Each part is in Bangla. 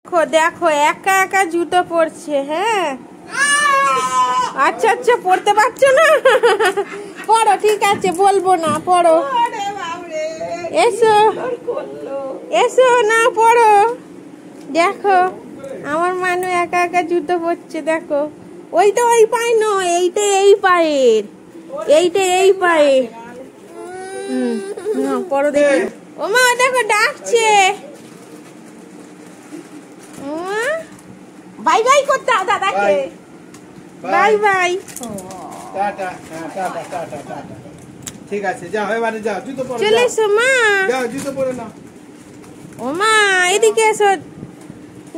দেখো দেখো একা একা জুতো পরছে। হ্যাঁ আচ্ছা আচ্ছা পড়তে পারছো না, পড়ো ঠিক আছে বলবো না, পড়ো এসো এসো না পড়ো। দেখো আমার মানু একা একা জুতো পরছে। দেখো ওইটা ওই পায়ে নয়, এইটা এই পায়ের, এইটা এই পায়ে। না পড়ো দেখি। ওমা দেখো ডাকছে, বাই বাই করতে দাও দাদাকে, bye bye. Tata tata tata tata. ঠিক আছে যাও এবারে যাও, জুতো পরো, চলে এসো মা, যাও জুতো পরে নাও। ও মা এদিকে এসো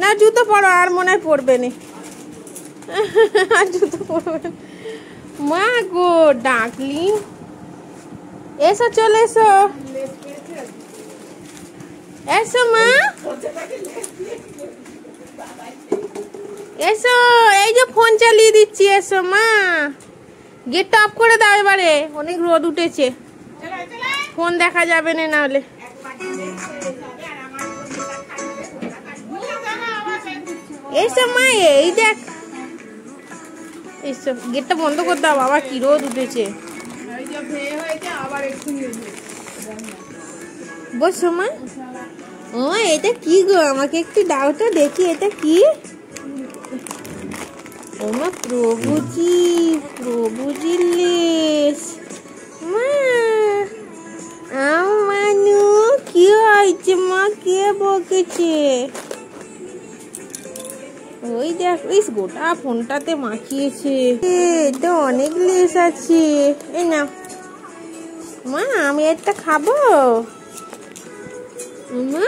না, জুতো পরো, আর মনে হয় পরবে না, আর জুতো পরবে। মা গো ডাকলি, এসো চলে এসো, এসো মা এসো, এই যে ফোন চালিয়ে দিচ্ছি, এসো মা। গেটটা অফ করে দাও এবারে, অনেক রোদ উঠেছে, ফোন দেখা যাবে না নাহলে। এসো মা, এই দেখ, এসো, গেটটা বন্ধ করে দাও বাবা, কি রোদ উঠেছে। বসো মা। ও এটা কি গো, আমাকে একটু দাও তো দেখি, এটা কি? ও মা প্রভুজি, প্রভুজির লেস। মা মানু কি হয়েছে মা, কে বকেছে? ওই দেখ, ওই গোটা ফোনটাতে মাখিয়েছে, এটা অনেক লেস আছে। এই না মা, আমি একটা খাবো মা।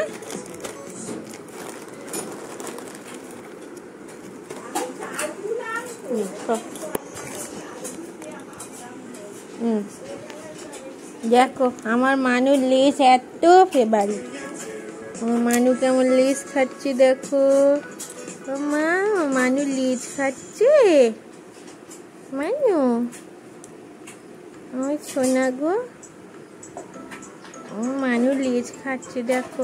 দেখো আমার মানুর লেস এত ফেভারিট, আমার মানু কেমন লেস খাচ্ছে দেখো। মা মানু লেস খাচ্ছে, মানু আমার সোনা গো, ও মানু লেস খাচ্ছে দেখো।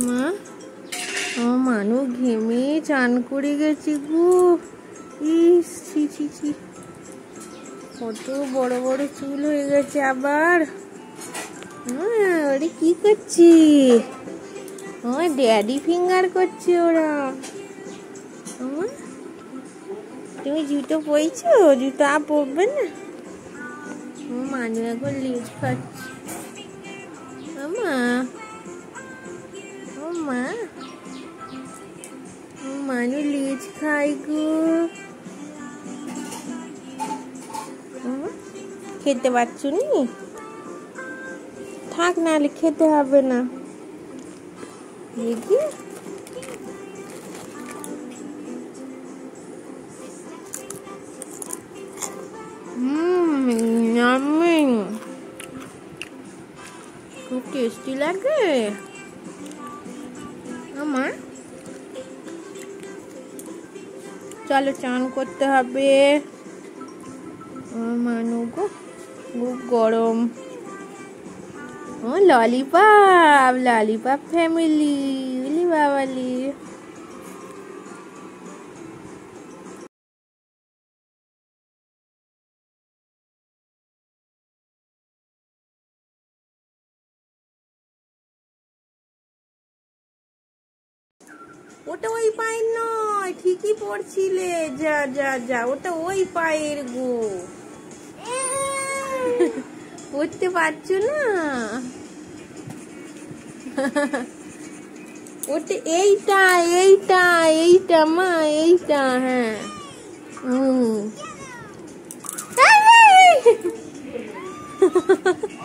মা ও মানু ঘেমে চান করে গেছে গো, ইস ছি ছি ছি, কত বড় বড় চুল হয়ে গেছে আবার। ওরে কি করছি, ও ড্যাডি ফিঙ্গার করছে ওরা। তুমি জুতো পরেছো, জুতো আর পরবে না? মানু এখন লেজ খাচ্ছে। মা ও মা, মানু লেজ খাই গো। খেতে পারছো নি, থাক নাহলে খেতে হবে না। দেখি খুব টেস্টি লাগে আমার। চলো চান করতে হবে, মানু গো খুব গরম। ও ললিপপ, ললিপপ ফ্যামিলি, উলি বাবালি। ওটা ওই পায়ের নয়, ঠিকই পড়ছিলে, যা যা যা, ওটা ওই পায়ের গো, পড়তে পারছো না? ওটা এইটা এইটা এইটা মা, এইটা। হ্যাঁ